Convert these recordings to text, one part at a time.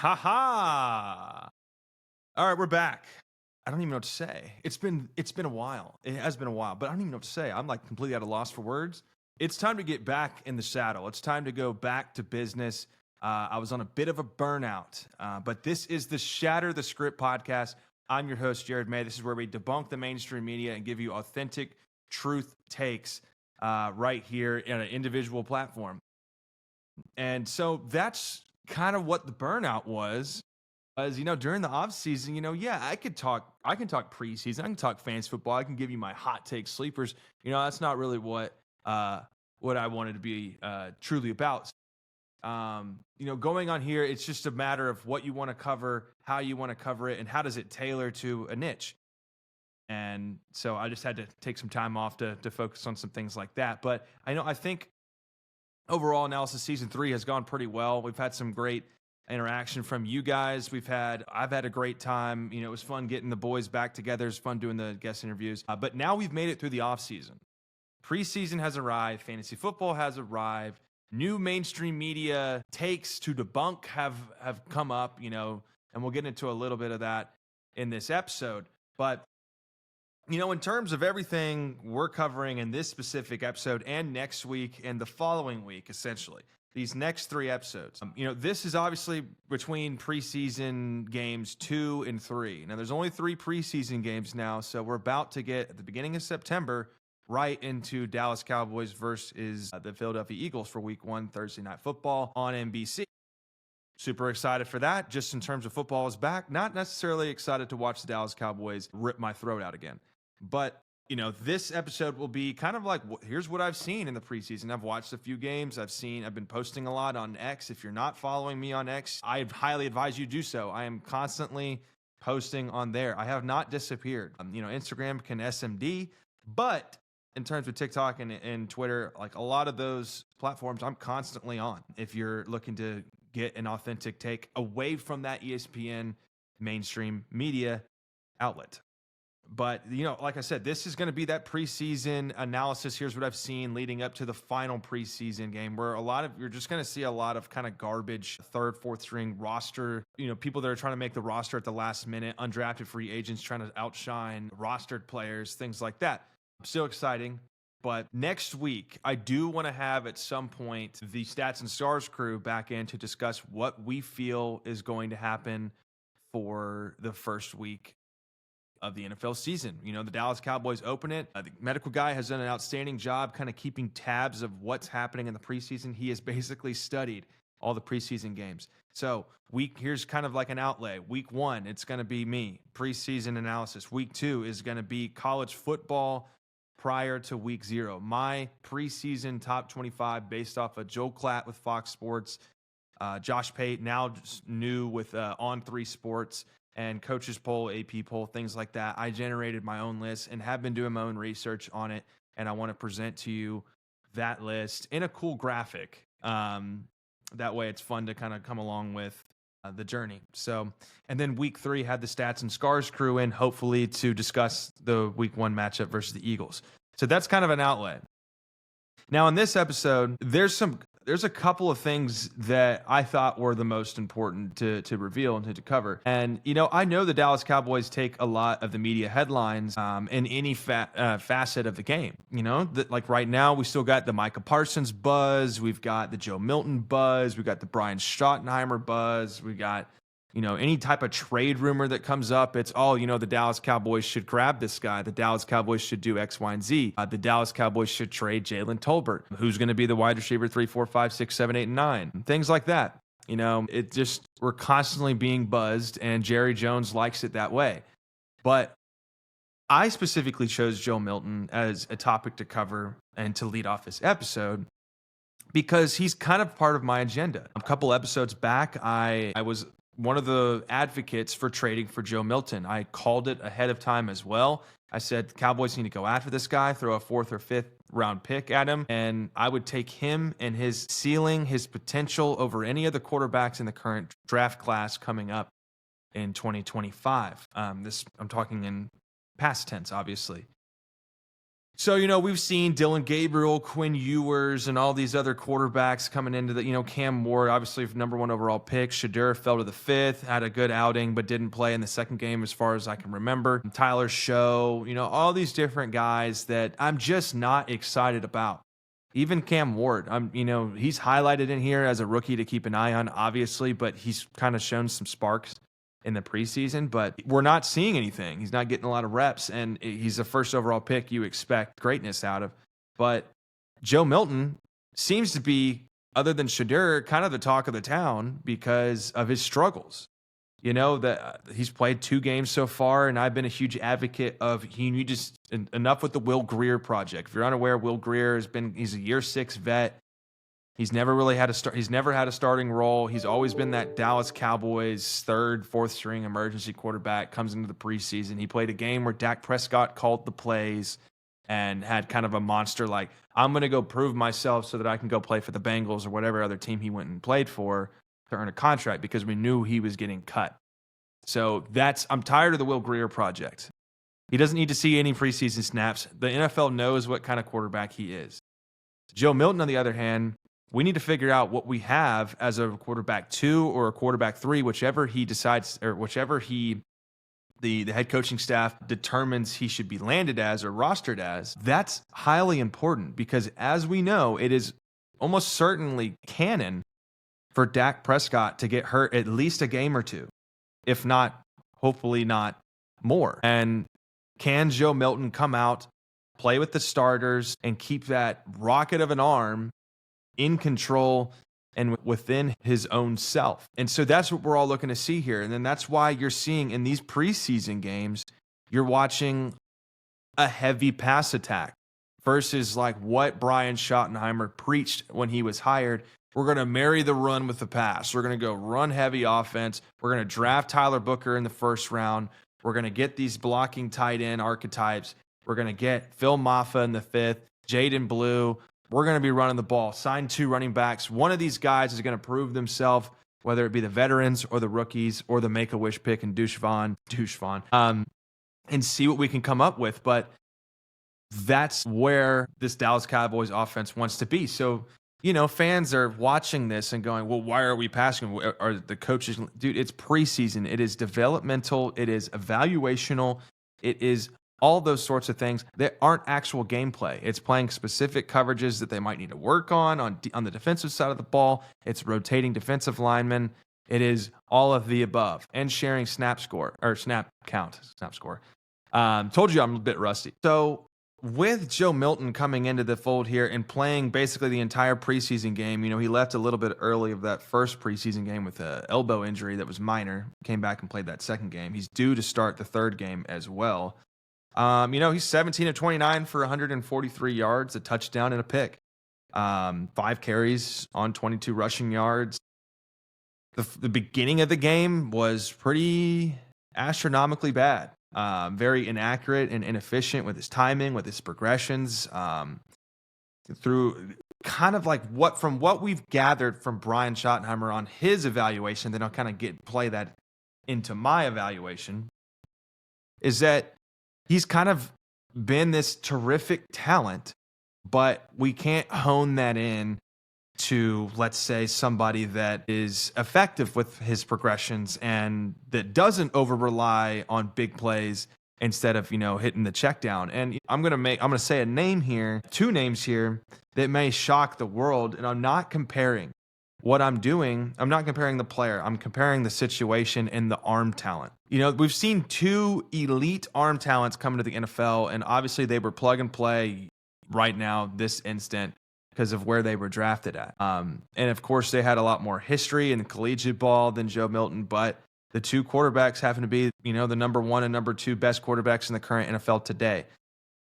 Ha ha! All right, we're back. I don't even know what to say. It's been a while. It has been a while, but I don't even know what to say. I'm like completely at a loss for words. It's time to get back in the saddle. It's time to go back to business. I was on a bit of a burnout, but this is the Shatter the Script podcast. I'm your host, Jared May. This is where we debunk the mainstream media and give you authentic truth takes right here in an individual platform. And so that's kind of what the burnout was. As you know, during the off season, I can talk preseason, I can talk fantasy football, I can give you my hot take sleepers. That's not really what I wanted to be truly about. Going on here, it's just a matter of what you want to cover, how you want to cover it, and how does it tailor to a niche. And so I just had to take some time off to focus on some things like that. But I think overall analysis season 3 has gone pretty well. We've had some great interaction from you guys. I've had a great time. It was fun getting the boys back together. It's fun doing the guest interviews. But now we've made it through the off season. Preseason has arrived. Fantasy football has arrived. New mainstream media takes to debunk have come up, and we'll get into a little bit of that in this episode. But in terms of everything we're covering in this specific episode and next week and the following week, essentially, these next 3 episodes, this is obviously between preseason games 2 and 3. Now, there's only 3 preseason games now, so we're about to get, at the beginning of September, right into Dallas Cowboys versus the Philadelphia Eagles for week 1, Thursday Night Football on NBC. Super excited for that. Just in terms of football is back. Not necessarily excited to watch the Dallas Cowboys rip my throat out again. But this episode will be kind of like, here's what I've seen in the preseason. I've watched a few games. I've been posting a lot on X. If you're not following me on X, I highly advise you do so. I am constantly posting on there. I have not disappeared. Instagram can SMD, but in terms of TikTok and Twitter, like a lot of those platforms, I'm constantly on. If you're looking to get an authentic take away from that ESPN mainstream media outlet. But, like I said, this is going to be that preseason analysis. Here's what I've seen leading up to the final preseason game, where you're just going to see a lot of kind of garbage, 3rd, 4th string roster, people that are trying to make the roster at the last minute, undrafted free agents trying to outshine rostered players, things like that. Still exciting. But next week, I do want to have at some point the Stats and Stars crew back in to discuss what we feel is going to happen for the first week of the NFL season. The Dallas Cowboys open it. The medical guy has done an outstanding job kind of keeping tabs of what's happening in the preseason. He has basically studied all the preseason games. So here's kind of like an outlay. Week 1, it's going to be me, preseason analysis. Week 2 is going to be college football prior to week 0. My preseason top 25 based off of Joe Klatt with Fox Sports, Josh Pate, now just new with On 3 Sports, and coaches poll, AP poll, things like that. I generated my own list and have been doing my own research on it, and I want to present to you that list in a cool graphic. That way it's fun to kind of come along with the journey. So, and then week 3 had the Stats and Scars crew in, hopefully to discuss the week 1 matchup versus the Eagles. So that's kind of an outlet. Now in this episode, there's a couple of things that I thought were the most important to reveal and to cover. And, I know the Dallas Cowboys take a lot of the media headlines in any facet of the game. Like right now, we still got the Micah Parsons buzz. We've got the Joe Milton buzz. We got the Brian Schottenheimer buzz. We got, any type of trade rumor that comes up. It's all, the Dallas Cowboys should grab this guy. The Dallas Cowboys should do X, Y, and Z. The Dallas Cowboys should trade Jalen Tolbert. Who's going to be the wide receiver 3, 4, 5, 6, 7, 8, and 9? Things like that. We're constantly being buzzed, and Jerry Jones likes it that way. But I specifically chose Joe Milton as a topic to cover and to lead off this episode because he's kind of part of my agenda. A couple episodes back, I was one of the advocates for trading for Joe Milton. I called it ahead of time as well. I said the Cowboys need to go after this guy, throw a 4th or 5th round pick at him, and I would take him and his ceiling, his potential over any of the quarterbacks in the current draft class coming up in 2025. I'm talking in past tense, obviously. So, we've seen Dylan Gabriel, Quinn Ewers, and all these other quarterbacks coming into the, Cam Ward, obviously number 1 overall pick. Shadur fell to the 5th, had a good outing, but didn't play in the second game as far as I can remember. Tyler Show, all these different guys that I'm just not excited about. Even Cam Ward, he's highlighted in here as a rookie to keep an eye on, obviously, but he's kind of shown some sparks in the preseason, but we're not seeing anything. He's not getting a lot of reps, and he's a first overall pick you expect greatness out of. But Joe Milton seems to be, other than Shadur, kind of the talk of the town because of his struggles. That he's played 2 games so far, and I've been a huge advocate of you just enough with the Will Grier project. If you're unaware, Will Grier he's a year 6 vet. He's never really had he's never had a starting role. He's always been that Dallas Cowboys 3rd, 4th string emergency quarterback, comes into the preseason. He played a game where Dak Prescott called the plays and had kind of a monster like, I'm going to go prove myself so that I can go play for the Bengals or whatever other team he went and played for to earn a contract, because we knew he was getting cut. So I'm tired of the Will Grier project. He doesn't need to see any preseason snaps. The NFL knows what kind of quarterback he is. Joe Milton, on the other hand, we need to figure out what we have as a quarterback 2 or a quarterback 3, whichever he decides, or whichever the head coaching staff determines he should be landed as or rostered as. That's highly important because, as we know, it is almost certainly canon for Dak Prescott to get hurt at least a game or 2, if not, hopefully not more. And can Joe Milton come out, play with the starters, and keep that rocket of an arm in control and within his own self? And so that's what we're all looking to see here. And then that's why you're seeing in these preseason games, you're watching a heavy pass attack versus like what Brian Schottenheimer preached when he was hired. We're going to marry the run with the pass. We're going to go run heavy offense. We're going to draft Tyler Booker in the 1st round. We're going to get these blocking tight end archetypes. We're going to get Phil Maffa in the 5th, Jaden Blue. We're going to be running the ball. Sign 2 running backs. One of these guys is going to prove themselves, whether it be the veterans or the rookies or the Make-A-Wish pick and Douche Vaughn, and see what we can come up with. But that's where this Dallas Cowboys offense wants to be. So, fans are watching this and going, well, why are we passing? Are the coaches? Dude, it's preseason. It is developmental. It is evaluational. It is all those sorts of things that aren't actual gameplay. It's playing specific coverages that they might need to work on the defensive side of the ball. It's rotating defensive linemen. It is all of the above, and sharing snap score. Told you I'm a bit rusty. So with Joe Milton coming into the fold here and playing basically the entire preseason game, he left a little bit early of that first preseason game with an elbow injury that was minor, came back and played that second game. He's due to start the 3rd game as well. He's 17 of 29 for 143 yards, a touchdown and a pick. 5 carries on 22 rushing yards. The beginning of the game was pretty astronomically bad. Very inaccurate and inefficient with his timing, with his progressions. Through kind of like what we've gathered from Brian Schottenheimer on his evaluation, then I'll kind of play that into my evaluation, is that he's kind of been this terrific talent, but we can't hone that in to, let's say, somebody that is effective with his progressions and that doesn't over rely on big plays instead of, hitting the check down. And I'm going to say a name here, 2 names here that may shock the world. And I'm not comparing what I'm doing. I'm not comparing the player. I'm comparing the situation and the arm talent. We've seen 2 elite arm talents come into the NFL, and obviously they were plug and play right now, this instant, because of where they were drafted at. And of course, they had a lot more history in collegiate ball than Joe Milton, but the 2 quarterbacks happen to be, the number 1 and number 2 best quarterbacks in the current NFL today,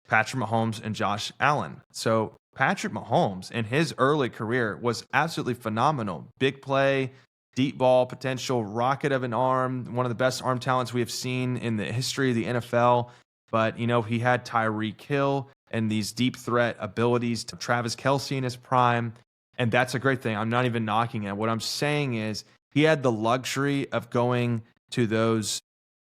Patrick Mahomes and Josh Allen. So Patrick Mahomes in his early career was absolutely phenomenal. Big play, deep ball potential, rocket of an arm, one of the best arm talents we have seen in the history of the NFL. But, he had Tyreek Hill and these deep threat abilities to Travis Kelce in his prime. And that's a great thing. I'm not even knocking it. What I'm saying is he had the luxury of going to those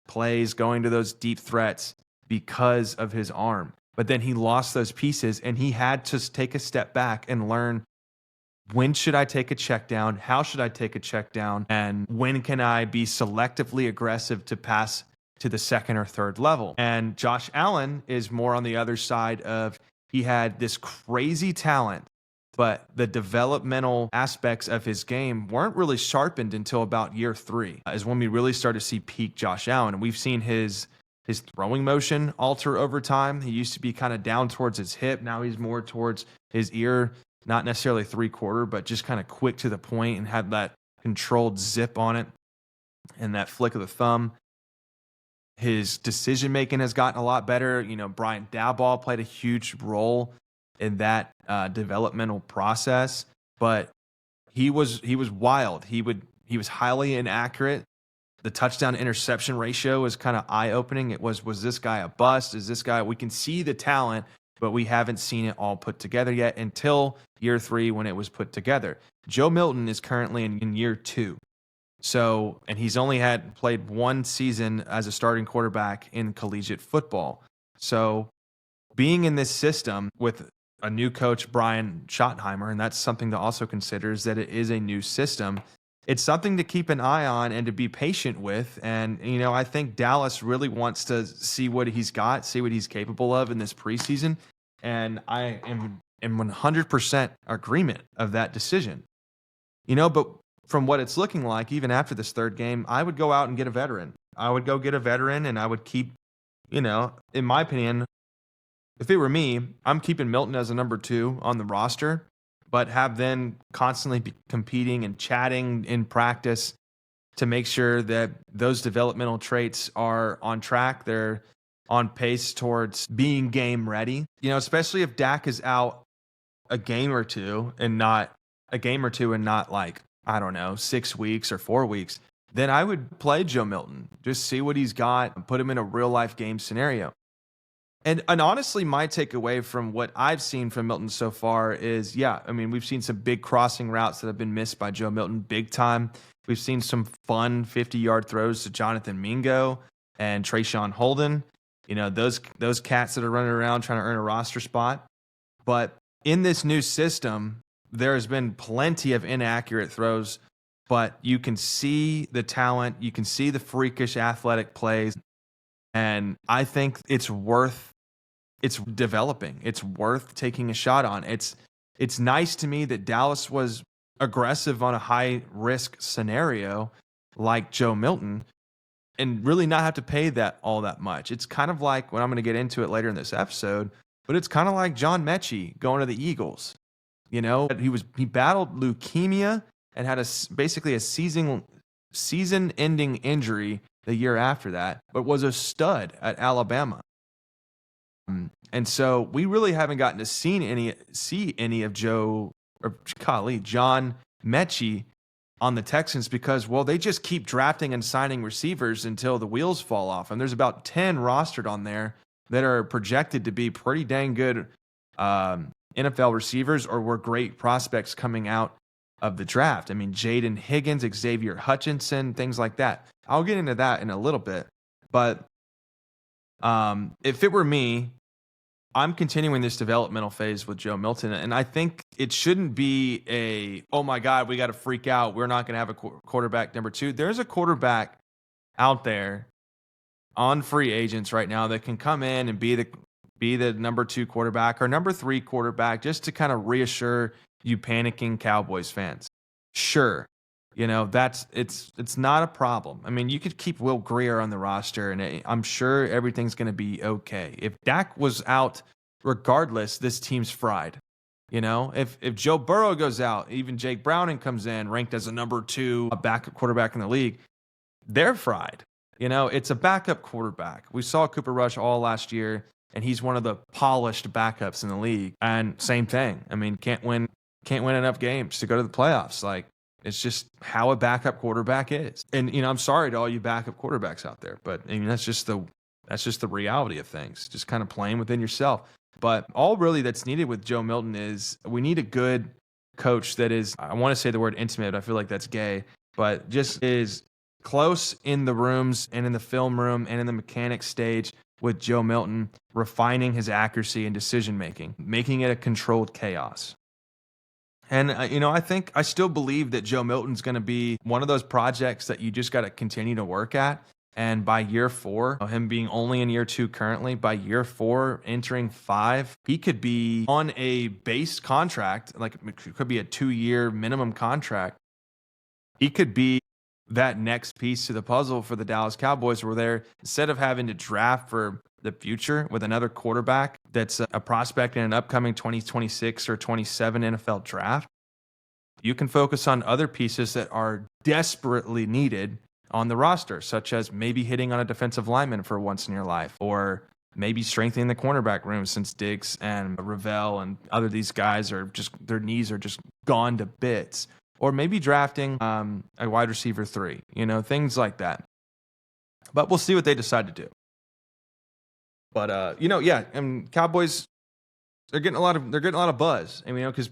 plays, going to those deep threats because of his arm. but then he lost those pieces and he had to take a step back and learn, when should I take a check down? How should I take a check down? And when can I be selectively aggressive to pass to the second or third level? And Josh Allen is more on the other side of, he had this crazy talent, but the developmental aspects of his game weren't really sharpened until about year 3, is when we really started to see peak Josh Allen. And we've seen his throwing motion alter over time. He used to be kind of down towards his hip. Now he's more towards his ear, not necessarily 3/4, but just kind of quick to the point and had that controlled zip on it and that flick of the thumb. His decision-making has gotten a lot better. Brian Daboll played a huge role in that developmental process, but he was wild. He was highly inaccurate. The touchdown interception ratio was kind of eye-opening. It was this guy a bust? Is this guy, we can see the talent, but we haven't seen it all put together yet until year 3 when it was put together. Joe Milton is currently in year 2. So, and he's only played 1 season as a starting quarterback in collegiate football. So being in this system with a new coach, Brian Schottenheimer, and that's something to also consider, is that it is a new system. It's something to keep an eye on and to be patient with. And, I think Dallas really wants to see what he's got, see what he's capable of in this preseason. And I am in 100% agreement of that decision. But from what it's looking like, even after this 3rd game, I would go out and get a veteran. I would go get a veteran and I would keep, in my opinion, if it were me, I'm keeping Milton as a number 2 on the roster, but have them constantly be competing and chatting in practice to make sure that those developmental traits are on track. They're on pace towards being game ready, especially if Dak is out a game or two and not like, I don't know, 6 weeks or 4 weeks, then I would play Joe Milton. Just see what he's got and put him in a real life game scenario. And honestly, my takeaway from what I've seen from Milton so far is, we've seen some big crossing routes that have been missed by Joe Milton big time. We've seen some fun 50-yard throws to Jonathan Mingo and Trayshawn Holden. Those cats that are running around trying to earn a roster spot. But in this new system, there has been plenty of inaccurate throws, but you can see the talent. You can see the freakish athletic plays. And I think it's developing. It's worth taking a shot on. It's nice to me that Dallas was aggressive on a high risk scenario like Joe Milton and really not have to pay all that much. It's kind of like, when I'm going to get into it later in this episode, but it's kind of like John Metchi going to the Eagles. He battled leukemia and had basically a season-ending injury the year after that, but was a stud at Alabama. And so we really haven't gotten to see any of John Metchi on the Texans because, they just keep drafting and signing receivers until the wheels fall off. And there's about 10 rostered on there that are projected to be pretty dang good NFL receivers or were great prospects coming out of the draft. Jaden Higgins, Xavier Hutchinson, things like that. I'll get into that in a little bit. But if it were me, I'm continuing this developmental phase with Joe Milton. And I think it shouldn't be oh my God, we got to freak out. We're not going to have a quarterback number 2. There's a quarterback out there on free agents right now that can come in and be the number 2 quarterback or number 3 quarterback just to kind of reassure you panicking Cowboys fans. Sure. It's not a problem. You could keep Will Grier on the roster and I'm sure everything's going to be okay. If Dak was out, regardless, this team's fried. If Joe Burrow goes out, even Jake Browning comes in ranked as a number 2 backup quarterback in the league, they're fried. It's a backup quarterback. We saw Cooper Rush all last year and he's one of the polished backups in the league. And same thing. Can't win enough games to go to the playoffs. It's just how a backup quarterback is. And, I'm sorry to all you backup quarterbacks out there, but that's just the reality of things, just kind of playing within yourself. But all really that's needed with Joe Milton is we need a good coach that is, I want to say the word intimate, I feel like that's gay, but just is close in the rooms and in the film room and in the mechanics stage with Joe Milton, refining his accuracy and decision making, making it a controlled chaos. And, I still believe that Joe Milton's going to be one of those projects that you just got to continue to work at. And by year 4, him being only in year 2 currently, by year 4, entering 5, he could be on a base contract, like it could be a 2-year minimum contract. He could be that next piece to the puzzle for the Dallas Cowboys, where they're, instead of having to draft for the future with another quarterback that's a prospect in an upcoming 2026 or 27 NFL draft, you can focus on other pieces that are desperately needed on the roster, such as maybe hitting on a defensive lineman for once in your life, or maybe strengthening the cornerback room since Diggs and Ravel and other these guys are just, their knees are just gone to bits. Or maybe drafting a wide receiver 3, things like that. But we'll see what they decide to do. But and Cowboys, they're getting a lot of buzz.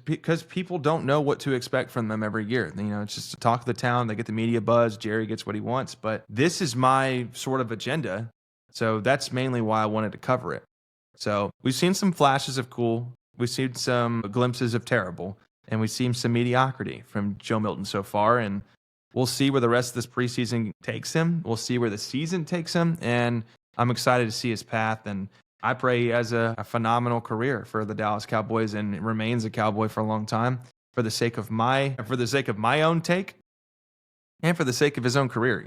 Because people don't know what to expect from them every year. It's just the talk of the town. They get the media buzz. Jerry gets what he wants. But this is my sort of agenda, so that's mainly why I wanted to cover it. So we've seen some flashes of cool. We've seen some glimpses of terrible. And we've seen some mediocrity from Joe Milton so far. And we'll see where the rest of this preseason takes him. We'll see where the season takes him. And I'm excited to see his path. And I pray he has a phenomenal career for the Dallas Cowboys and remains a Cowboy for a long time for the sake of my own take and for the sake of his own career,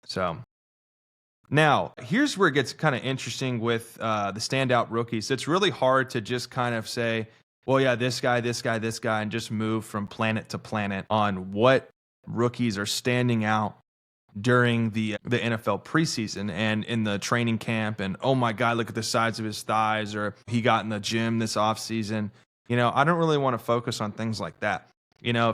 So now, here's where it gets kind of interesting with the standout rookies. It's really hard to just kind of say, well, yeah, this guy, and just move from planet to planet on what rookies are standing out during the NFL preseason and in the training camp. And, oh, my God, look at the size of his thighs, or he got in the gym this offseason. I don't really want to focus on things like that.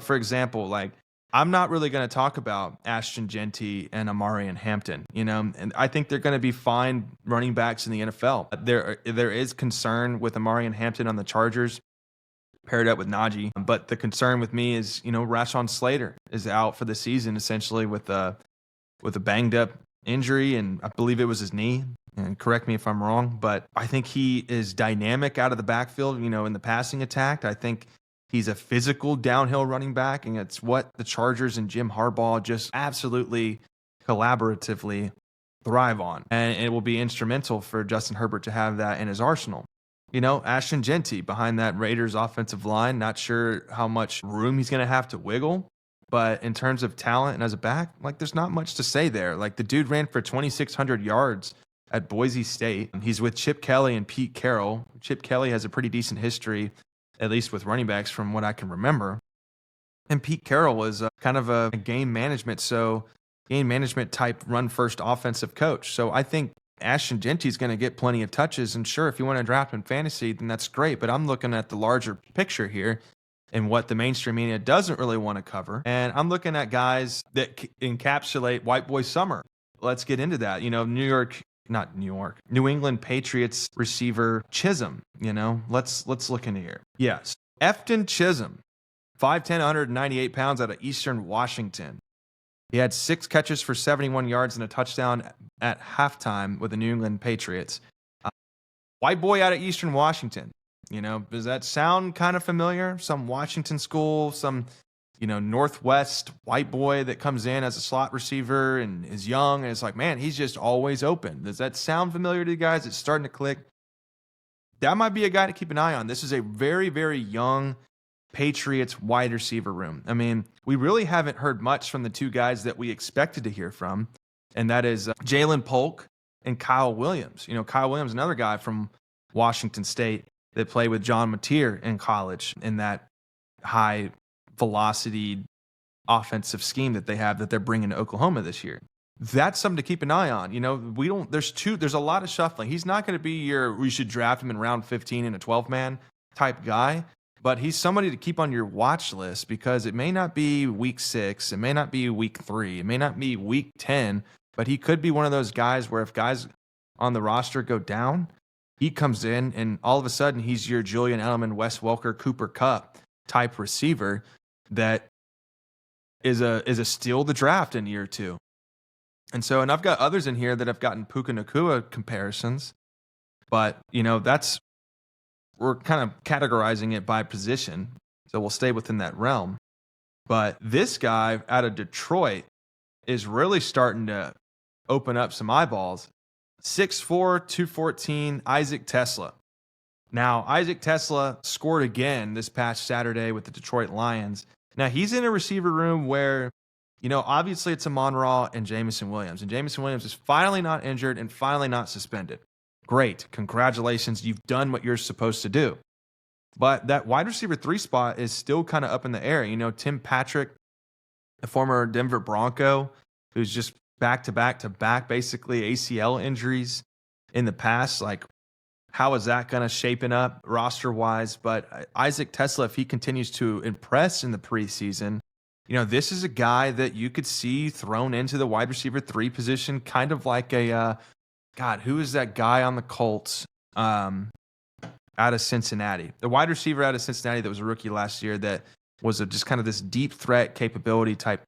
For example, like, I'm not really going to talk about Ashton Genty and Amari and Hampton, and I think they're going to be fine running backs in the NFL. There is concern with Amari and Hampton on the Chargers, paired up with Najee. But the concern with me is, Rashawn Slater is out for the season, essentially with a banged up injury, and I believe it was his knee. And correct me if I'm wrong, but I think he is dynamic out of the backfield, in the passing attack. I think he's a physical downhill running back, and it's what the Chargers and Jim Harbaugh just absolutely collaboratively thrive on. And it will be instrumental for Justin Herbert to have that in his arsenal. Ashton Genty behind that Raiders offensive line, not sure how much room he's going to have to wiggle. But in terms of talent and as a back, there's not much to say there. The dude ran for 2,600 yards at Boise State. He's with Chip Kelly and Pete Carroll. Chip Kelly has a pretty decent history, at least with running backs from what I can remember. And Pete Carroll was kind of a game management type run first offensive coach. So I think Ashton Genty is going to get plenty of touches. And sure, if you want to draft him in fantasy, then that's great. But I'm looking at the larger picture here and what the mainstream media doesn't really want to cover. And I'm looking at guys that encapsulate white boy summer. Let's get into that. New England Patriots receiver Chisholm. Let's look into here. Yes, Efton Chisholm, 5'10", 198 pounds, out of Eastern Washington. He had 6 catches for 71 yards and a touchdown at halftime with the New England Patriots. White boy out of Eastern Washington. Does that sound kind of familiar? Some Washington school, some, Northwest white boy that comes in as a slot receiver and is young, and it's like, man, he's just always open. Does that sound familiar to you guys? It's starting to click. That might be a guy to keep an eye on. This is a very, very young Patriots wide receiver room. We really haven't heard much from the 2 guys that we expected to hear from, and that is Jalen Polk and Kyle Williams. Kyle Williams, another guy from Washington State that played with John Mateer in college in that high velocity offensive scheme that they have that they're bringing to Oklahoma this year. That's something to keep an eye on. There's a lot of shuffling. He's not going to be we should draft him in round 15 in a 12-man type guy. But he's somebody to keep on your watch list because it may not be week 6, it may not be week 3, it may not be week 10, but he could be one of those guys where if guys on the roster go down, he comes in and all of a sudden he's your Julian Edelman, Wes Welker, Cooper Kupp type receiver that is a steal of the draft in year 2. And I've got others in here that have gotten Puka Nacua comparisons, but we're kind of categorizing it by position, so we'll stay within that realm. But this guy out of Detroit is really starting to open up some eyeballs. 6'4", 214, Isaac Tesla. Now, Isaac Tesla scored again this past Saturday with the Detroit Lions. Now, he's in a receiver room where, obviously it's Amon-Ra and Jameson Williams. And Jameson Williams is finally not injured and finally not suspended. Great. Congratulations. You've done what you're supposed to do. But that wide receiver 3 spot is still kind of up in the air. Tim Patrick, a former Denver Bronco, who's just back-to-back basically ACL injuries in the past. Like, how is that going to shape up roster-wise? But Isaac Tesla, if he continues to impress in the preseason, this is a guy that you could see thrown into the wide receiver 3 position, kind of like who is that guy on the Colts out of Cincinnati? The wide receiver out of Cincinnati that was a rookie last year that was just kind of this deep threat capability type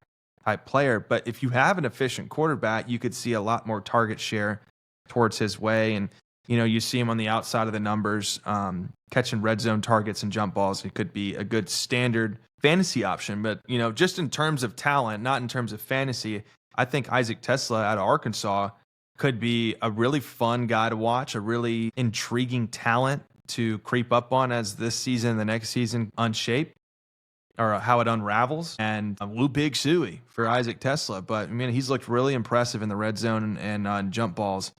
player. But if you have an efficient quarterback, you could see a lot more target share towards his way. And, you see him on the outside of the numbers, catching red zone targets and jump balls. It could be a good standard fantasy option. But, just in terms of talent, not in terms of fantasy, I think Isaac Tesla out of Arkansas could be a really fun guy to watch, a really intriguing talent to creep up on as this season and the next season unshape, or how it unravels. And Lou Big Suey for Isaac Tesla. But, he's looked really impressive in the red zone and on jump balls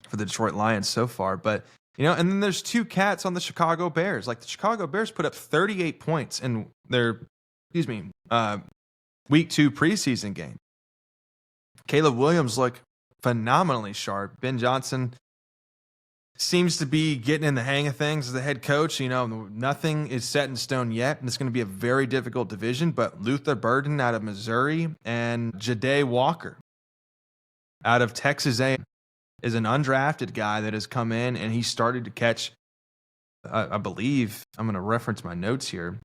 for the Detroit Lions so far. But, and then there's 2 cats on the Chicago Bears. Like, the Chicago Bears put up 38 points in their, week 2 preseason game. Caleb Williams looked phenomenally sharp. Ben Johnson seems to be getting in the hang of things as the head coach. Nothing is set in stone yet, and it's going to be a very difficult division. But Luther Burden out of Missouri and Ja'Day Walker out of Texas A&M is an undrafted guy that has come in, and he started to catch, I believe, I'm going to reference my notes here,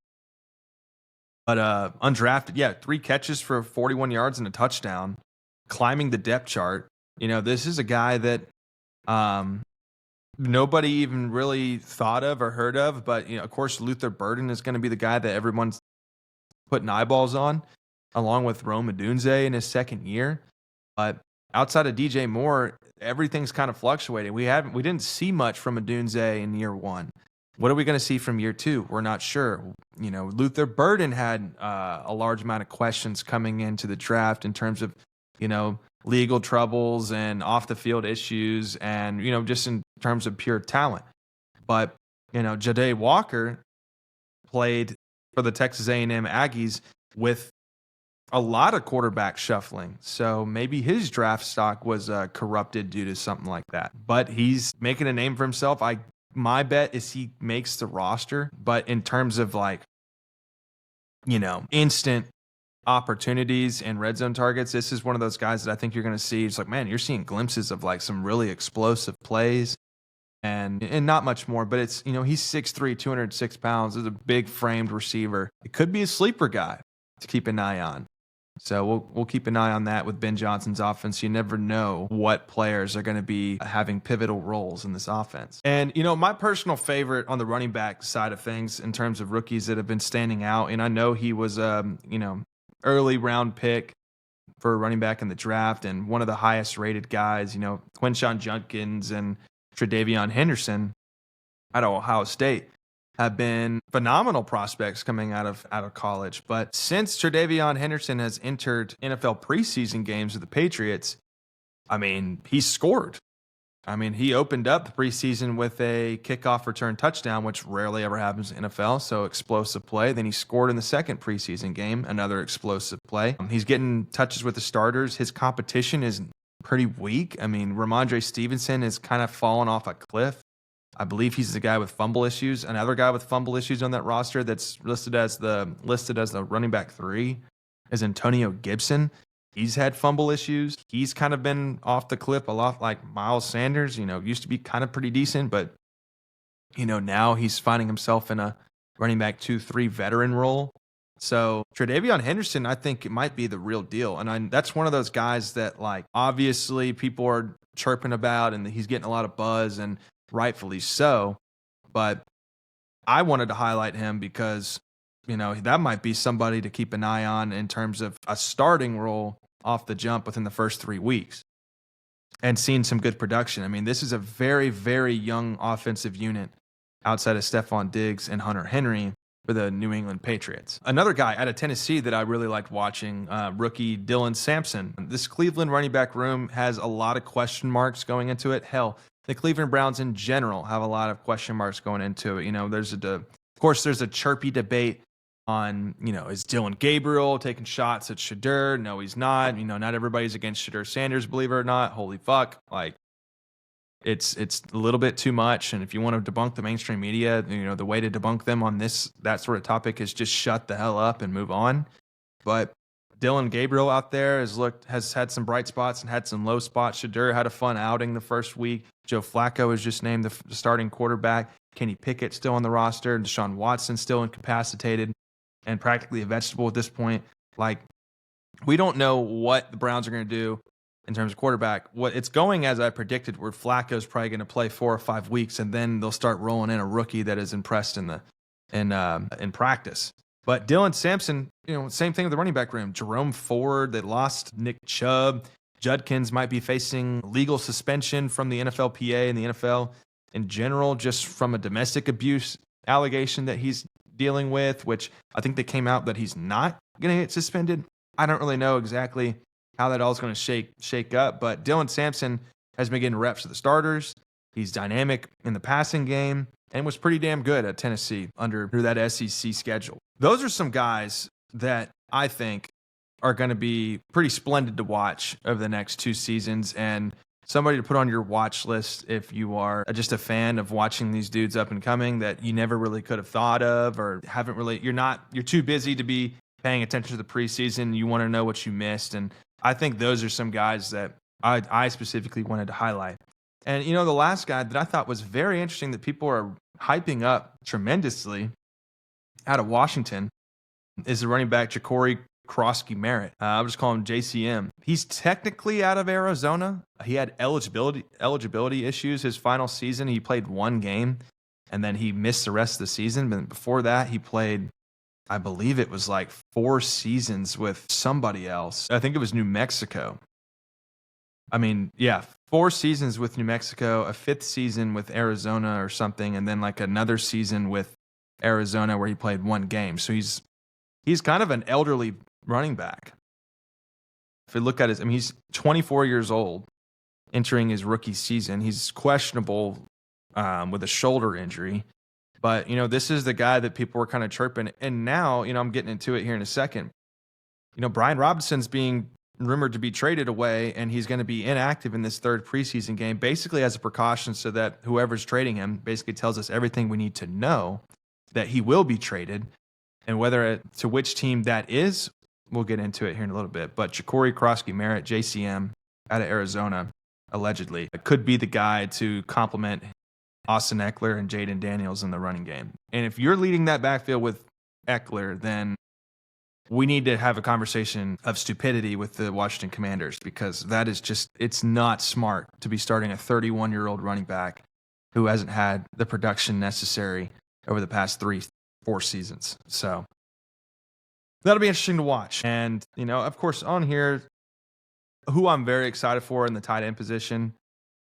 but undrafted, 3 catches for 41 yards and a touchdown, climbing the depth chart. This is a guy that nobody even really thought of or heard of, but of course Luther Burden is going to be the guy that everyone's putting eyeballs on, along with Rome Odunze in his second year. But outside of DJ Moore, everything's kind of fluctuating. We didn't see much from Odunze in year 1. What are we going to see from year 2? We're not sure. Luther Burden had a large amount of questions coming into the draft in terms of legal troubles and off the field issues, and just in terms of pure talent. But Ja'Day Walker played for the Texas A&M Aggies with a lot of quarterback shuffling, so maybe his draft stock was corrupted due to something like that. But he's making a name for himself. My bet is he makes the roster, but in terms of instant opportunities and red zone targets, this is one of those guys that I think you're going to see. It's like, man, you're seeing glimpses of some really explosive plays and not much more, but it's, he's 6'3", 206 pounds. Is a big framed receiver. It could be a sleeper guy to keep an eye on. So we'll keep an eye on that with Ben Johnson's offense. You never know what players are going to be having pivotal roles in this offense. And, my personal favorite on the running back side of things in terms of rookies that have been standing out, and I know he was, early round pick for a running back in the draft and one of the highest rated guys, Quinshon Judkins and Tre'Davion Henderson out of Ohio State have been phenomenal prospects coming out of college. But since Tre'Davion Henderson has entered NFL preseason games with the Patriots, he's scored. He opened up the preseason with a kickoff return touchdown, which rarely ever happens in NFL, so explosive play. Then he scored in the second preseason game, another explosive play. He's getting touches with the starters. His competition is pretty weak. Ramondre Stevenson has kind of fallen off a cliff. I believe he's the guy with fumble issues. Another guy with fumble issues on that roster that's listed as the running back 3 is Antonio Gibson. He's had fumble issues. He's kind of been off the cliff a lot like Miles Sanders, used to be kind of pretty decent, but, now he's finding himself in a running back 2-3 veteran role. So Tre'Davion Henderson, I think it might be the real deal. And that's one of those guys that, like, obviously people are chirping about and he's getting a lot of buzz, and rightfully so. But I wanted to highlight him because, that might be somebody to keep an eye on in terms of a starting role off the jump within the first 3 weeks and seeing some good production. I mean, this is a very, very young offensive unit outside of Stephon Diggs and Hunter Henry for the New England Patriots. Another guy out of Tennessee that I really liked watching, rookie Dylan Sampson. This Cleveland running back room has a lot of question marks going into it. Hell, the Cleveland Browns in general have a lot of question marks going into it. There's of course, there's a chirpy debate on, is Dylan Gabriel taking shots at Shadur? No, he's not. Not everybody's against Shadur Sanders, believe it or not. Holy fuck. Like, it's a little bit too much. And if you want to debunk the mainstream media, the way to debunk them on that sort of topic is just shut the hell up and move on. But Dylan Gabriel out there has had some bright spots and had some low spots. Shadur had a fun outing the first week. Joe Flacco was just named the starting quarterback. Kenny Pickett still on the roster. Deshaun Watson still incapacitated and practically a vegetable at this point. Like, we don't know what the Browns are going to do in terms of quarterback. What it's going as I predicted, where Flacco's probably going to play 4 or 5 weeks, and then they'll start rolling in a rookie that is impressed in practice. But Dylan Sampson, same thing with the running back room. Jerome Ford, they lost Nick Chubb. Judkins might be facing legal suspension from the NFLPA and the NFL in general, just from a domestic abuse allegation that he's dealing with, which I think they came out that he's not going to get suspended. I don't really know exactly how that all is going to shake up, but Dylan Sampson has been getting reps to the starters. He's dynamic in the passing game and was pretty damn good at Tennessee under that SEC schedule. Those are some guys that I think are going to be pretty splendid to watch over the next 2 seasons, and somebody to put on your watch list if you are just a fan of watching these dudes up and coming that you never really could have thought of, or haven't really, you're too busy to be paying attention to the preseason. You want to know what you missed. And I think those are some guys that I specifically wanted to highlight. And, the last guy that I thought was very interesting that people are hyping up tremendously out of Washington is the running back Ja'Cory Krosky-Merritt. I'll just call him JCM. He's technically out of Arizona. He had eligibility issues his final season. He played 1 game, and then he missed the rest of the season. But before that, he played, I believe it was like 4 seasons with somebody else. I think it was New Mexico. 4 seasons with New Mexico, a 5th season with Arizona or something, and then like another season with Arizona where he played 1 game. So he's kind of an elderly running back. If you look at he's 24 years old, entering his rookie season. He's questionable with a shoulder injury. But, this is the guy that people were kind of chirping. And now, I'm getting into it here in a second. Brian Robinson's being rumored to be traded away, and he's going to be inactive in this 3rd preseason game, basically as a precaution so that whoever's trading him basically tells us everything we need to know that he will be traded. And to which team that is, we'll get into it here in a little bit. But Ja'Cory Krosky-Merritt, JCM, out of Arizona, allegedly, could be the guy to complement Austin Eckler and Jaden Daniels in the running game. And if you're leading that backfield with Eckler, then we need to have a conversation of stupidity with the Washington Commanders, because that is it's not smart to be starting a 31-year-old running back who hasn't had the production necessary over the past 3-4 seasons. So that'll be interesting to watch. And, of course, on here, who I'm very excited for in the tight end position,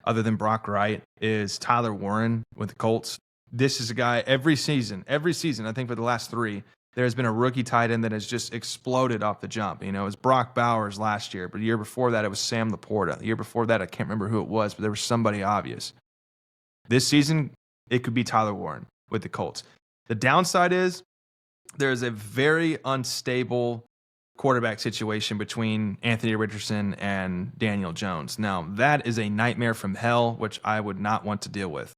other than Brock Wright, is Tyler Warren with the Colts. This is a guy every season, I think for the last 3, there's been a rookie tight end that has just exploded off the jump. It was Brock Bowers last year, but the year before that, it was Sam Laporta. The year before that, I can't remember who it was, but there was somebody obvious. This season, it could be Tyler Warren with the Colts. The downside is there's a very unstable quarterback situation between Anthony Richardson and Daniel Jones. Now, that is a nightmare from hell, which I would not want to deal with.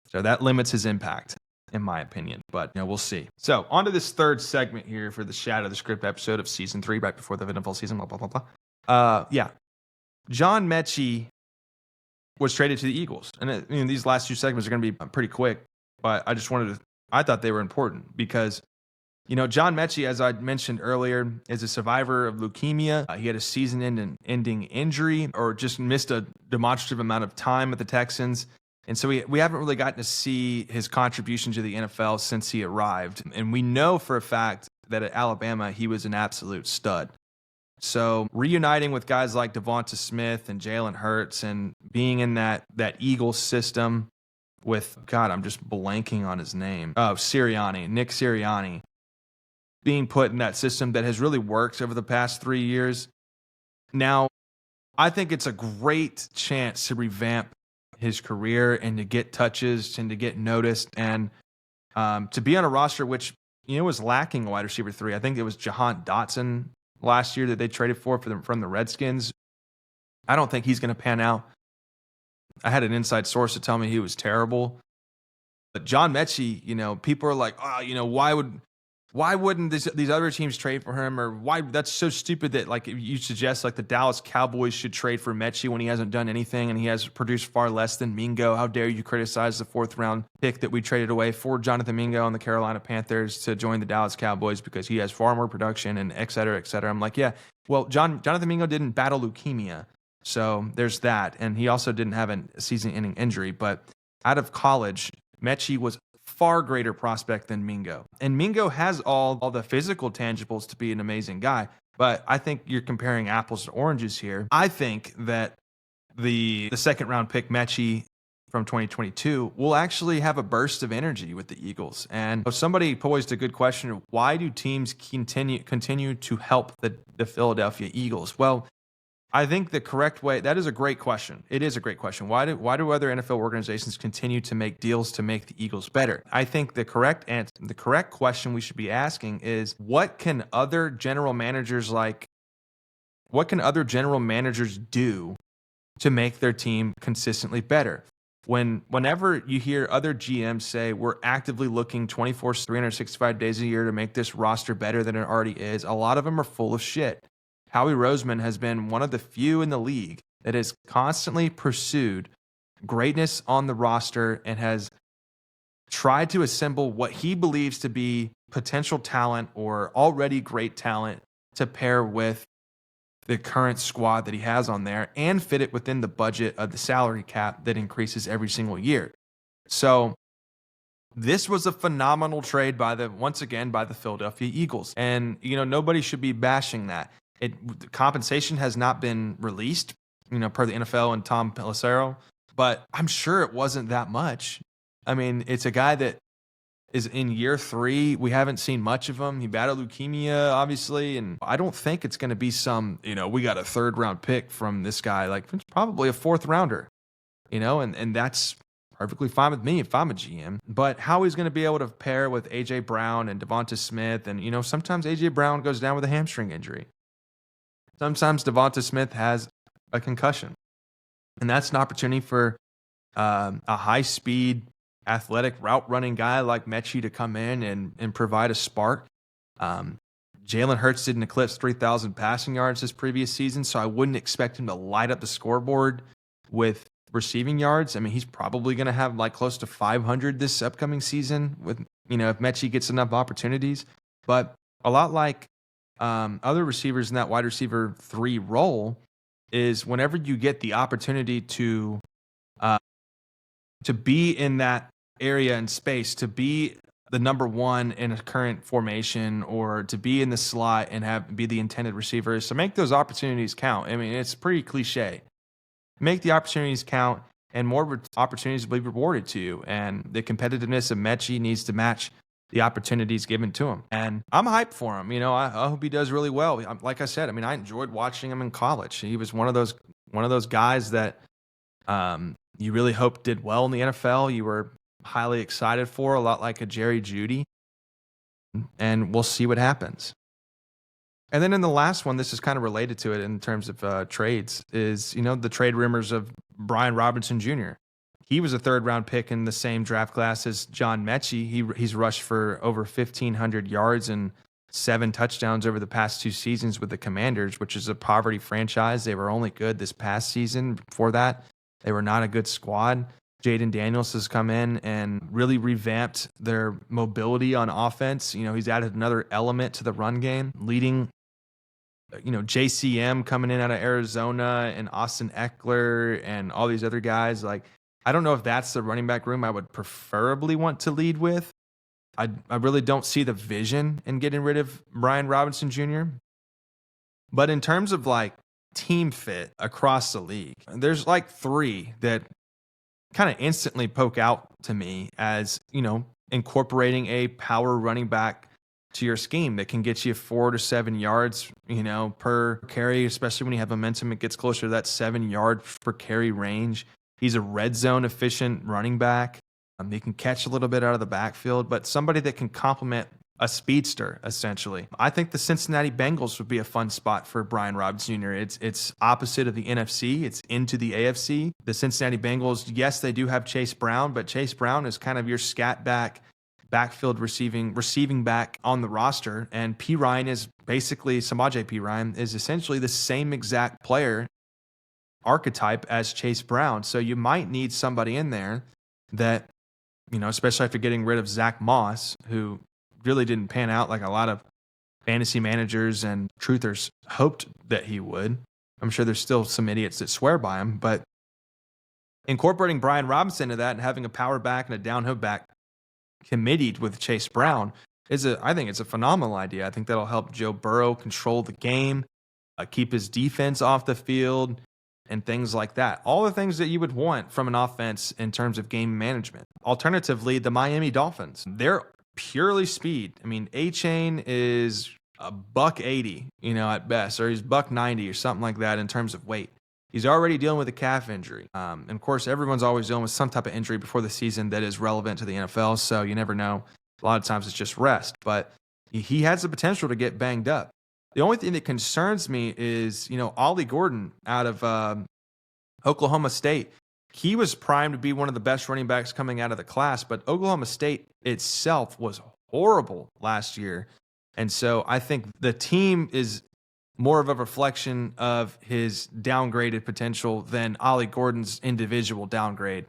So that limits his impact, in my opinion. But, we'll see. So, on to this 3rd segment here for the Shatter the Script episode of Season 3, right before the NFL season, blah, blah, blah, blah. John Metchi was traded to the Eagles. And these last 2 segments are going to be pretty quick, but I thought they were important because John Metchi, as I mentioned earlier, is a survivor of leukemia. He had a season-ending injury or just missed a demonstrative amount of time at the Texans. And so we haven't really gotten to see his contribution to the NFL since he arrived. And we know for a fact that at Alabama, he was an absolute stud. So reuniting with guys like Devonta Smith and Jalen Hurts and being in that Eagles system with, God, I'm just blanking on his name. Oh, Nick Sirianni. Being put in that system that has really worked over the past 3 years. Now, I think it's a great chance to revamp his career and to get touches and to get noticed and to be on a roster which was lacking a wide receiver 3. I think it was Jahan Dotson last year that they traded from the Redskins. I don't think he's going to pan out. I had an inside source to tell me he was terrible. But John Metchi, people are like, why wouldn't these other teams trade for him? Or why? That's so stupid that like you suggest like the Dallas Cowboys should trade for Metchi when he hasn't done anything and he has produced far less than Mingo. How dare you criticize the 4th round pick that we traded away for Jonathan Mingo on the Carolina Panthers to join the Dallas Cowboys because he has far more production and et cetera, et cetera. I'm like, yeah, well, Jonathan Mingo didn't battle leukemia. So there's that. And he also didn't have a season-ending injury. But out of college, Metchi was far greater prospect than Mingo. And Mingo has all the physical tangibles to be an amazing guy. But I think you're comparing apples to oranges here. I think that the second-round pick, Metchi, from 2022, will actually have a burst of energy with the Eagles. And somebody posed a good question, why do teams continue to help the Philadelphia Eagles? Well, I think the correct way, that is a great question. It is a great question. Why do other NFL organizations continue to make deals to make the Eagles better? I think the correct answer, the correct question we should be asking is what can other general managers do to make their team consistently better? Whenever you hear other GMs say we're actively looking 365 days a year to make this roster better than it already is, a lot of them are full of shit. Howie Roseman has been one of the few in the league that has constantly pursued greatness on the roster and has tried to assemble what he believes to be potential talent or already great talent to pair with the current squad that he has on there and fit it within the budget of the salary cap that increases every single year. So this was a phenomenal trade by the Philadelphia Eagles. And, nobody should be bashing that. The compensation has not been released, per the NFL and Tom Pelissero, but I'm sure it wasn't that much. I mean, it's a guy that is in year 3. We haven't seen much of him. He battled leukemia, obviously, and I don't think it's going to be some, we got a 3rd round pick from this guy. Like, it's probably a 4th rounder, and that's perfectly fine with me if I'm a GM. But how he's going to be able to pair with A.J. Brown and Devonta Smith, and, sometimes A.J. Brown goes down with a hamstring injury. Sometimes Devonta Smith has a concussion. And that's an opportunity for a high-speed, athletic, route-running guy like Metchi to come in and provide a spark. Jalen Hurts didn't eclipse 3,000 passing yards this previous season, so I wouldn't expect him to light up the scoreboard with receiving yards. I mean, he's probably going to have like close to 500 this upcoming season with, if Metchi gets enough opportunities. But a lot like other receivers in that wide receiver 3 role is whenever you get the opportunity to be in that area and space, to be the number 1 in a current formation or to be in the slot and be the intended receiver, so make those opportunities count. I mean, it's pretty cliche. Make the opportunities count and more opportunities will be rewarded to you. And the competitiveness of Metchi needs to match the opportunities given to him. And I'm hyped for him. I hope he does really well. Like I said, I enjoyed watching him in college. He was one of those guys that you really hoped did well in the NFL. You were highly excited for, a lot like a Jerry Jeudy. And we'll see what happens. And then in the last one, this is kind of related to it in terms of trades, is, the trade rumors of Brian Robinson Jr. He was a 3rd round pick in the same draft class as John Metchi. He's rushed for over 1,500 yards and 7 touchdowns over the past 2 seasons with the Commanders, which is a poverty franchise. They were only good this past season. Before that, they were not a good squad. Jaden Daniels has come in and really revamped their mobility on offense. He's added another element to the run game, leading JCM coming in out of Arizona and Austin Eckler and all these other guys. Like, I don't know if that's the running back room I would preferably want to lead with. I really don't see the vision in getting rid of Brian Robinson Jr. But in terms of like team fit across the league, there's like 3 that kind of instantly poke out to me as, incorporating a power running back to your scheme that can get you 4 to 7 yards, per carry, especially when you have momentum. It gets closer to that 7-yard per carry range. He's a red zone efficient running back. He can catch a little bit out of the backfield, but somebody that can complement a speedster, essentially. I think the Cincinnati Bengals would be a fun spot for Brian Robinson Jr. It's opposite of the NFC. It's into the AFC. The Cincinnati Bengals, yes, they do have Chase Brown, but Chase Brown is kind of your scat back, backfield receiving back on the roster. And P. Ryan is basically, Samaje P. Ryan is essentially the same exact player archetype as Chase Brown. So you might need somebody in there that, especially after getting rid of Zach Moss, who really didn't pan out like a lot of fantasy managers and truthers hoped that he would. I'm sure there's still some idiots that swear by him, but incorporating Brian Robinson into that and having a power back and a downhill back committed with Chase Brown I think it's a phenomenal idea. I think that'll help Joe Burrow control the game, keep his defense off the field, and things like that. All the things that you would want from an offense in terms of game management. Alternatively, the Miami Dolphins, they're purely speed. I mean, A-Chain is a $180, at best, or he's $190 or something like that in terms of weight. He's already dealing with a calf injury. And of course, everyone's always dealing with some type of injury before the season that is relevant to the NFL, so you never know. A lot of times it's just rest, but he has the potential to get banged up. The only thing that concerns me is, Ollie Gordon out of Oklahoma State. He was primed to be one of the best running backs coming out of the class, but Oklahoma State itself was horrible last year. And so I think the team is more of a reflection of his downgraded potential than Ollie Gordon's individual downgrade.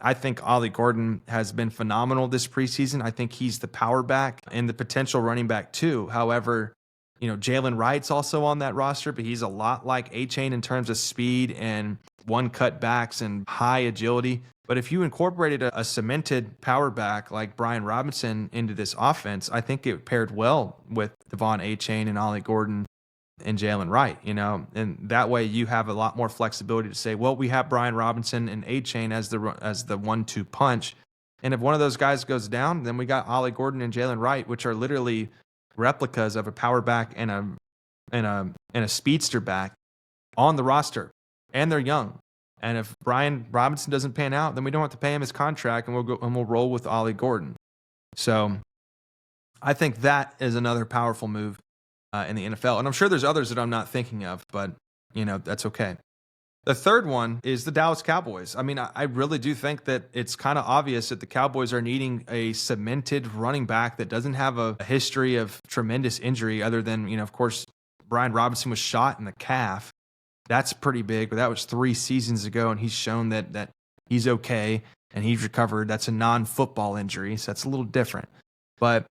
I think Ollie Gordon has been phenomenal this preseason. I think he's the power back and the potential running back too. However, Jalen Wright's also on that roster, but he's a lot like A-Chain in terms of speed and one-cut backs and high agility. But if you incorporated a cemented power back like Brian Robinson into this offense, I think it paired well with Devon A-Chain and Ollie Gordon and Jalen Wright, and that way you have a lot more flexibility to say, well, we have Brian Robinson and A-Chain as the 1-2 punch. And if one of those guys goes down, then we got Ollie Gordon and Jalen Wright, which are literally replicas of a power back and a speedster back on the roster, and they're young. And if Brian Robinson doesn't pan out, then we don't have to pay him his contract, and we'll roll with Ollie Gordon. So I think that is another powerful move in the NFL. And I'm sure there's others that I'm not thinking of, but that's okay. The third one is the Dallas Cowboys. I mean, I really do think that it's kind of obvious that the Cowboys are needing a cemented running back that doesn't have a history of tremendous injury other than, of course, Brian Robinson was shot in the calf. That's pretty big, but that was 3 seasons ago, and he's shown that he's okay and he's recovered. That's a non-football injury, so that's a little different. But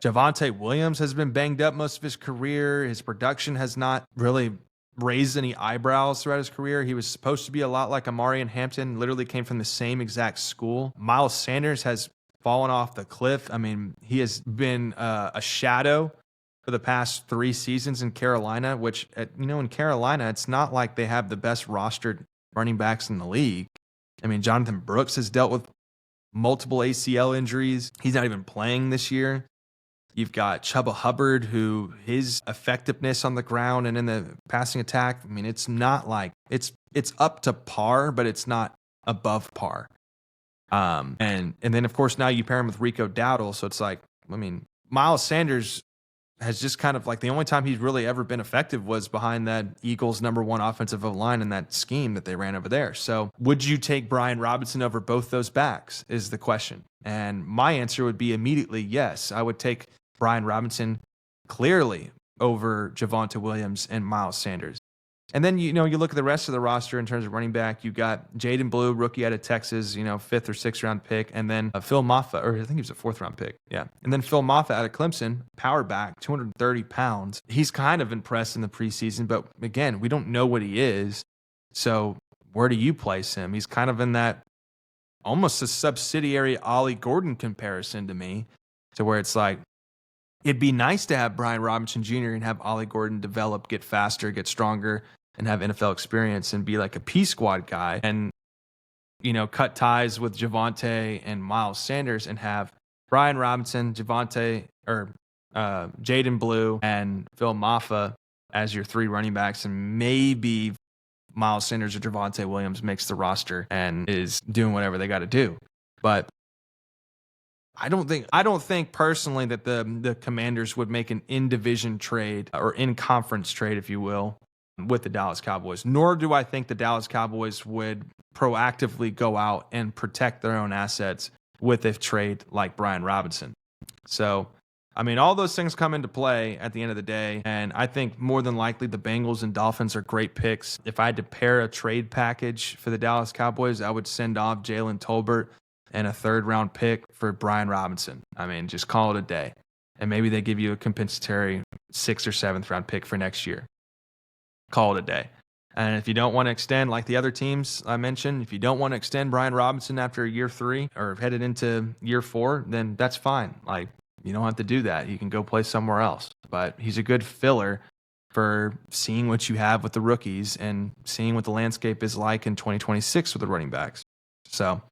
Javonte Williams has been banged up most of his career. His production has not really raised any eyebrows throughout his career. He was supposed to be a lot like Amarian Hampton, literally came from the same exact school. Miles Sanders has fallen off the cliff. I mean, he has been a shadow for the past 3 seasons in Carolina, which, in Carolina, it's not like they have the best rostered running backs in the league. I mean, Jonathan Brooks has dealt with multiple ACL injuries. He's not even playing this year. You've got Chuba Hubbard, who his effectiveness on the ground and in the passing attack, I mean, it's not like it's up to par, but it's not above par. And then of course now you pair him with Rico Dowdle, so it's like, I mean, Miles Sanders has just kind of like the only time he's really ever been effective was behind that Eagles #1 offensive line in that scheme that they ran over there. So would you take Brian Robinson over both those backs is the question. And my answer would be immediately yes. I would take Brian Robinson clearly over Javonte Williams and Miles Sanders. And then, you look at the rest of the roster in terms of running back. You got Jaden Blue, rookie out of Texas, 5th or 6th round pick. And then Phil Maffa, or I think he was a 4th round pick. Yeah. And then Phil Maffa out of Clemson, power back, 230 pounds. He's kind of impressed in the preseason, but again, we don't know what he is. So where do you place him? He's kind of in that almost a subsidiary Ollie Gordon comparison to me, to where it's like, it'd be nice to have Brian Robinson Jr. and have Ollie Gordon develop, get faster, get stronger, and have NFL experience and be like a P squad guy and, cut ties with Javonte and Miles Sanders and have Brian Robinson, Javonte, or Jaden Blue and Phil Maffa as your 3 running backs, and maybe Miles Sanders or Javonte Williams makes the roster and is doing whatever they got to do. But I don't think personally that the Commanders would make an in-division trade or in-conference trade, if you will, with the Dallas Cowboys. Nor do I think the Dallas Cowboys would proactively go out and protect their own assets with a trade like Brian Robinson. So, all those things come into play at the end of the day, and I think more than likely the Bengals and Dolphins are great picks. If I had to pair a trade package for the Dallas Cowboys, I would send off Jalen Tolbert and a 3rd-round pick for Brian Robinson. Just call it a day. And maybe they give you a compensatory 6th or 7th-round pick for next year. Call it a day. And if you don't want to extend, like the other teams I mentioned, if you don't want to extend Brian Robinson after year 3 or headed into year 4, then that's fine. You don't have to do that. You can go play somewhere else. But he's a good filler for seeing what you have with the rookies and seeing what the landscape is like in 2026 with the running backs. So,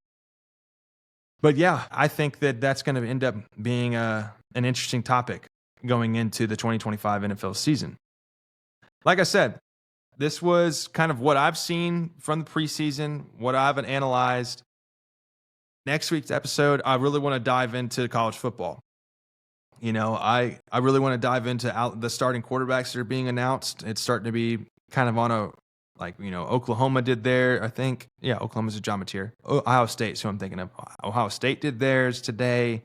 but yeah, I think that that's going to end up being an interesting topic going into the 2025 NFL season. Like I said, this was kind of what I've seen from the preseason, what I've analyzed. Next week's episode, I really want to dive into college football. I really want to dive into the starting quarterbacks that are being announced. It's starting to be kind of on a, Oklahoma did there, I think. Yeah, Oklahoma's a John Mateer. Ohio State's who I'm thinking of. Ohio State did theirs today.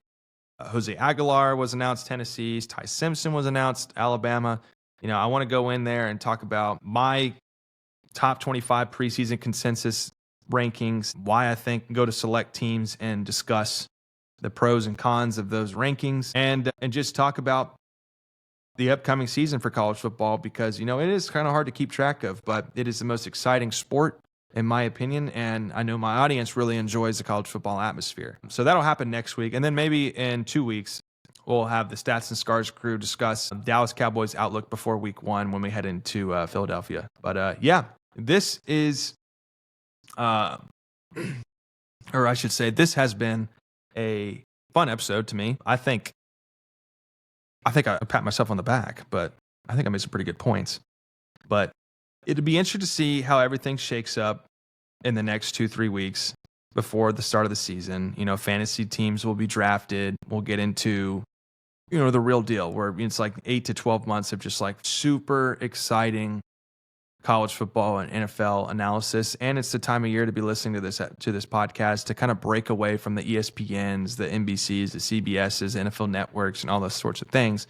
Jose Aguilar was announced, Tennessee's. Ty Simpson was announced, Alabama. I want to go in there and talk about my top 25 preseason consensus rankings, why I think go to select teams and discuss the pros and cons of those rankings, and just talk about the upcoming season for college football, because, it is kind of hard to keep track of, but it is the most exciting sport, in my opinion, and I know my audience really enjoys the college football atmosphere. So that'll happen next week, and then maybe in 2 weeks, we'll have the Stats and Scars crew discuss Dallas Cowboys outlook before week 1 when we head into Philadelphia. But yeah, this is, or I should say, this has been a fun episode to me. I think I pat myself on the back, but I think I made some pretty good points. But it'd be interesting to see how everything shakes up in the next 2-3 weeks before the start of the season. Fantasy teams will be drafted. We'll get into, the real deal, where it's like 8 to 12 months of just like super exciting college football and NFL analysis. And it's the time of year to be listening to this podcast, to kind of break away from the ESPNs, the NBCs, the CBSs, NFL networks, and all those sorts of things.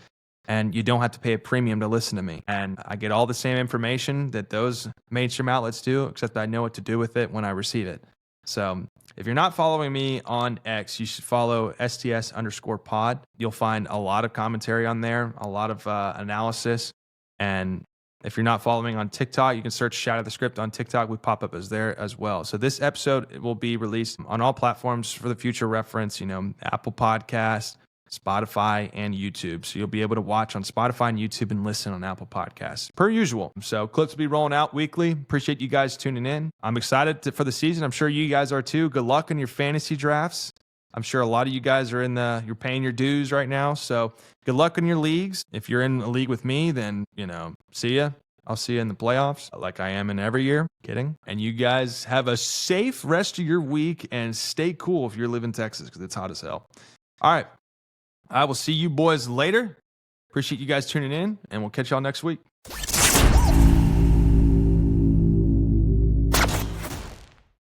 And you don't have to pay a premium to listen to me. And I get all the same information that those mainstream outlets do, except I know what to do with it when I receive it. So if you're not following me on X, you should follow STS_pod. You'll find a lot of commentary on there, a lot of analysis. And if you're not following on TikTok, you can search Shatter the Script on TikTok. We pop up as there as well. So this episode will be released on all platforms for the future reference, Apple Podcasts, Spotify, and YouTube. So you'll be able to watch on Spotify and YouTube and listen on Apple Podcasts, per usual. So clips will be rolling out weekly. Appreciate you guys tuning in. I'm excited for the season. I'm sure you guys are too. Good luck in your fantasy drafts. I'm sure a lot of you guys are you're paying your dues right now. So good luck in your leagues. If you're in a league with me, then, see ya. I'll see you in the playoffs like I am in every year. Kidding. And you guys have a safe rest of your week and stay cool if you live in Texas, because it's hot as hell. All right. I will see you boys later. Appreciate you guys tuning in, and we'll catch y'all next week.